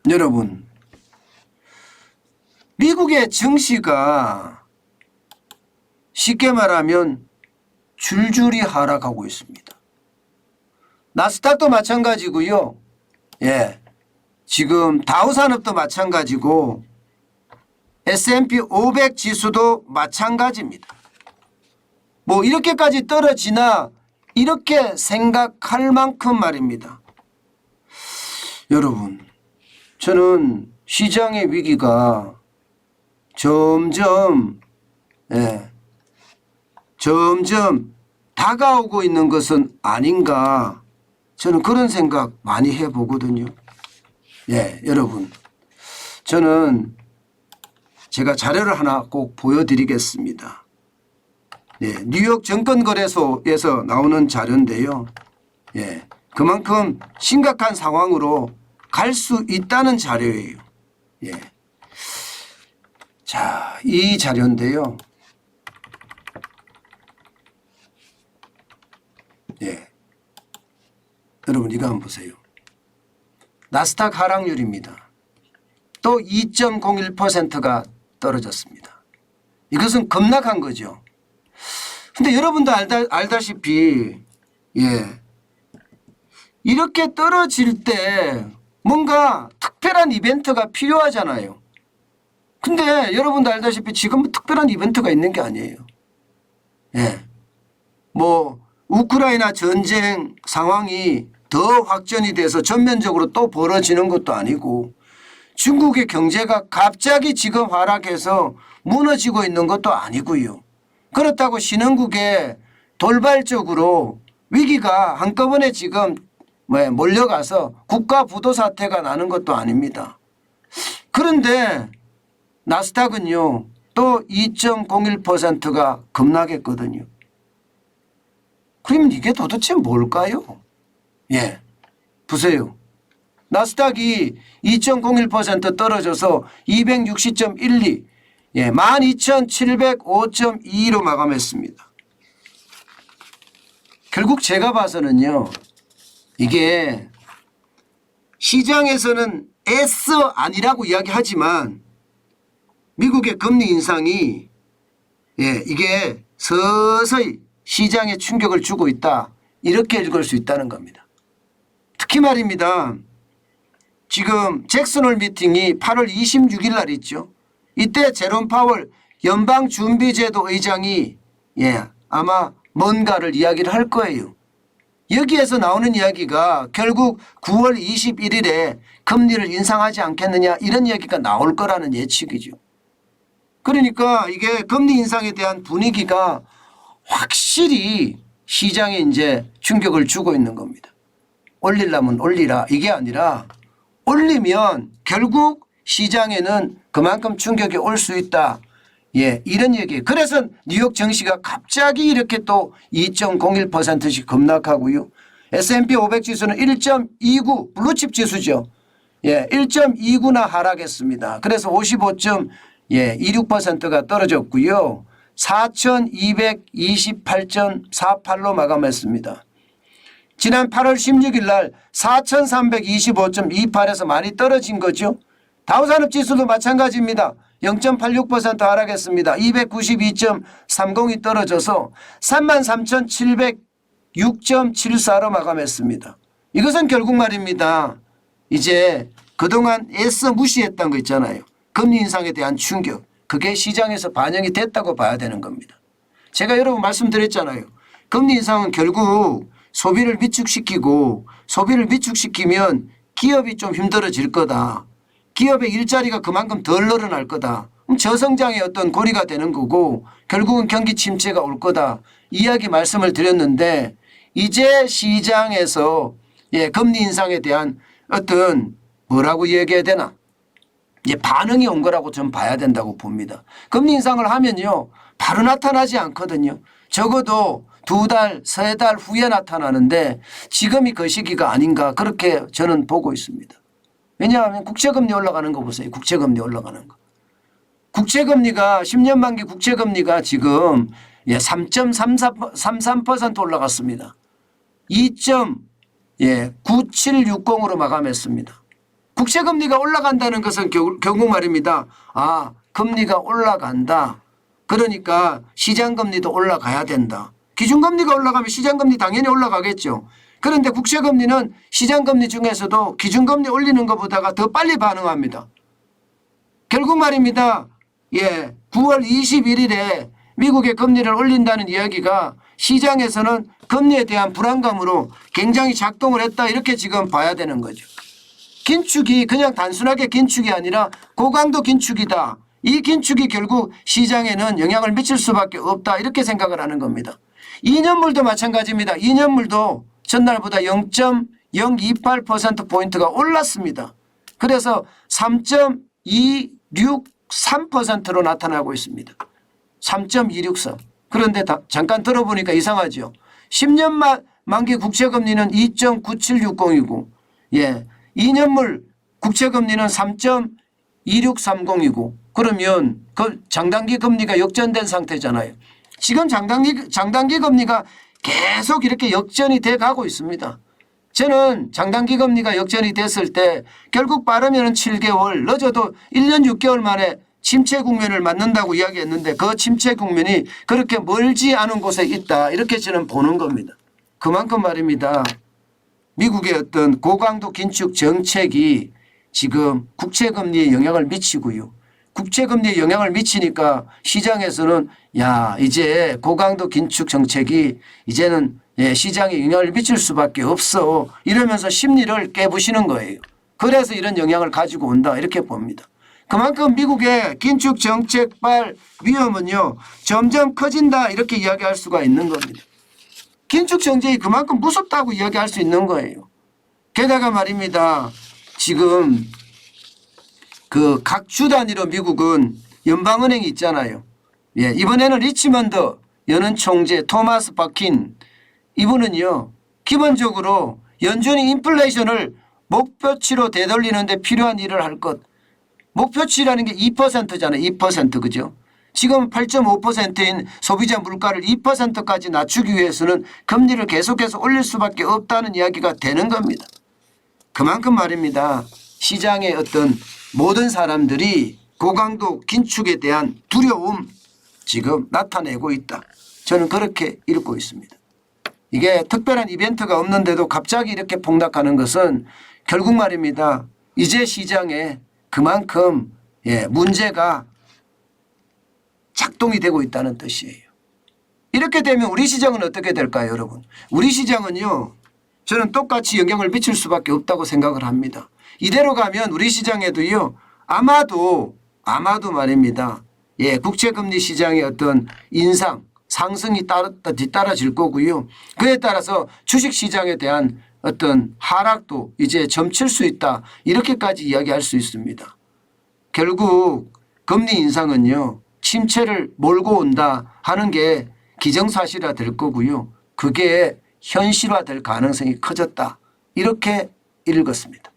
여러분, 미국의 증시가 쉽게 말하면 줄줄이 하락하고 있습니다. 나스닥도 마찬가지고요. 지금 다우산업도 마찬가지고 S&P 500 지수도 마찬가지입니다. 뭐 이렇게까지 떨어지나 이렇게 생각할 만큼 말입니다. 여러분, 저는 시장의 위기가 점점 다가오고 있는 것은 아닌가, 저는 그런 생각 많이 해보거든요. 여러분, 저는 제가 자료를 하나 꼭 보여드리겠습니다. 뉴욕 증권거래소에서 나오는 자료인데요. 그만큼 심각한 상황으로 갈 수 있다는 자료예요. 자, 이 자료인데요. 여러분, 이거 한번 보세요. 나스닥 하락률입니다. 또 2.01%가 떨어졌습니다. 이것은 급락한 거죠. 근데 여러분도 알다시피 이렇게 떨어질 때 뭔가 특별한 이벤트가 필요하잖아요. 근데 여러분도 알다시피 지금 특별한 이벤트가 있는 게 아니에요. 뭐 우크라이나 전쟁 상황이 더 확전이 돼서 전면적으로 또 벌어지는 것도 아니고 중국의 경제가 갑자기 지금 하락해서 무너지고 있는 것도 아니고요. 그렇다고 신흥국에 돌발적으로 위기가 한꺼번에 지금 몰려가서 국가 부도 사태가 나는 것도 아닙니다. 그런데 나스닥은요 또 2.01%가 급락했거든요. 그러면 이게 도대체 뭘까요? 보세요. 나스닥이 2.01% 떨어져서 260.12, 12,705.22로 마감했습니다. 결국 제가 봐서는요, 이게 시장에서는 애써 아니라고 이야기하지만 미국의 금리 인상이 이게 서서히 시장에 충격을 주고 있다, 이렇게 읽을 수 있다는 겁니다. 특히 말입니다. 지금 잭슨홀 미팅이 8월 26일 날 있죠. 이때 제롬 파월 연방준비제도 의장이 아마 뭔가를 이야기를 할 거예요. 여기에서 나오는 이야기가 결국 9월 21일에 금리를 인상하지 않겠느냐, 이런 이야기가 나올 거라는 예측이죠. 그러니까 이게 금리 인상에 대한 분위기가 확실히 시장에 이제 충격을 주고 있는 겁니다. 올리려면 올리라, 이게 아니라 올리면 결국 시장에는 그만큼 충격이 올 수 있다. 이런 얘기예요. 그래서 뉴욕 증시가 갑자기 이렇게 또 2.01%씩 급락하고요. S&P 500 지수는 1.29, 블루칩 지수죠. 1.29나 하락했습니다. 그래서 55.26%가 떨어졌고요. 4,228.48로 마감했습니다. 지난 8월 16일 날 4,325.28에서 많이 떨어진 거죠. 다우산업지수도 마찬가지입니다. 0.86% 하락했습니다. 292.30이 떨어져서 33,706.74로 마감했습니다. 이것은 결국 말입니다. 이제 그동안 애써 무시했던 거 있잖아요. 금리 인상에 대한 충격. 그게 시장에서 반영이 됐다고 봐야 되는 겁니다. 제가 여러분 말씀드렸잖아요. 금리 인상은 결국 소비를 위축시키고, 소비를 위축시키면 기업이 좀 힘들어질 거다. 기업의 일자리가 그만큼 덜 늘어날 거다. 그럼 저성장의 어떤 고리가 되는 거고 결국은 경기 침체가 올 거다. 이야기 말씀을 드렸는데 이제 시장에서 금리 인상에 대한 어떤 뭐라고 얘기해야 되나? 반응이 온 거라고 좀 봐야 된다고 봅니다. 금리 인상을 하면요 바로 나타나지 않거든요. 적어도 2달, 3달 후에 나타나는데 지금이 그 시기가 아닌가, 그렇게 저는 보고 있습니다. 왜냐하면 국채금리 올라가는 거 보세요. 국채금리 올라가는 거. 국채금리가 10년 만기 국채금리가 지금 3.33% 올라갔습니다. 2.9760으로 마감했습니다. 국채금리가 올라간다는 것은 결국 말입니다. 아, 금리가 올라간다. 그러니까 시장금리도 올라가야 된다. 기준금리가 올라가면 시장금리 당연히 올라가겠죠. 그런데 국채금리는 시장금리 중에서도 기준금리 올리는 것보다가 더 빨리 반응합니다. 결국 말입니다. 9월 21일에 미국의 금리를 올린다는 이야기가 시장에서는 금리에 대한 불안감으로 굉장히 작동을 했다 이렇게 지금 봐야 되는 거죠. 긴축이 그냥 단순하게 긴축이 아니라 고강도 긴축이다. 이 긴축이 결국 시장에는 영향을 미칠 수밖에 없다 이렇게 생각을 하는 겁니다. 2년물도 마찬가지입니다. 2년물도 전날보다 0.028%포인트가 올랐습니다. 그래서 3.263%로 나타나고 있습니다. 3.263. 그런데 잠깐 들어보니까 이상하죠. 10년 만기 국채금리는 2.9760이고 2년물 국채금리는 3.2630이고 그러면 그 장단기 금리가 역전된 상태잖아요. 지금 장단기 금리가 계속 이렇게 역전이 돼 가고 있습니다. 저는 장단기 금리가 역전이 됐을 때 결국 빠르면 7개월 늦어도 1년 6개월 만에 침체 국면을 맞는다고 이야기했는데 그 침체 국면이 그렇게 멀지 않은 곳에 있다 이렇게 저는 보는 겁니다. 그만큼 말입니다. 미국의 어떤 고강도 긴축 정책이 지금 국채금리에 영향을 미치고요. 국채금리에 영향을 미치니까 시장에서는 이제 고강도 긴축 정책이 이제는 시장에 영향을 미칠 수밖에 없어 이러면서 심리를 깨부시는 거예요. 그래서 이런 영향을 가지고 온다 이렇게 봅니다. 그만큼 미국의 긴축 정책발 위험은요 점점 커진다 이렇게 이야기할 수가 있는 겁니다. 긴축 정책이 그만큼 무섭다고 이야기할 수 있는 거예요. 게다가 말입니다. 지금 그 각 주 단위로 미국은 연방은행이 있잖아요. 이번에는 리치먼드 연은 총재 토마스 바킨 이분은요 기본적으로 연준이 인플레이션을 목표치로 되돌리는 데 필요한 일을 할 것. 목표치라는 게 2%잖아요. 2% 그죠? 지금 8.5%인 소비자 물가를 2%까지 낮추기 위해서는 금리를 계속해서 올릴 수밖에 없다는 이야기가 되는 겁니다. 그만큼 말입니다. 시장의 어떤 모든 사람들이 고강도 긴축에 대한 두려움 지금 나타내고 있다. 저는 그렇게 읽고 있습니다. 이게 특별한 이벤트가 없는데도 갑자기 이렇게 폭락하는 것은 결국 말입니다. 이제 시장에 그만큼 문제가 작동이 되고 있다는 뜻이에요. 이렇게 되면 우리 시장은 어떻게 될까요, 여러분? 우리 시장은요. 저는 똑같이 영향을 미칠 수밖에 없다고 생각을 합니다. 이대로 가면 우리 시장에도요. 아마도 말입니다. 국채금리 시장의 어떤 인상, 상승이 뒤따라질 거고요. 그에 따라서 주식시장에 대한 어떤 하락도 이제 점칠 수 있다. 이렇게까지 이야기할 수 있습니다. 결국 금리 인상은요. 침체를 몰고 온다 하는 게 기정사실화 될 거고요. 그게 현실화될 가능성이 커졌다. 이렇게 읽었습니다.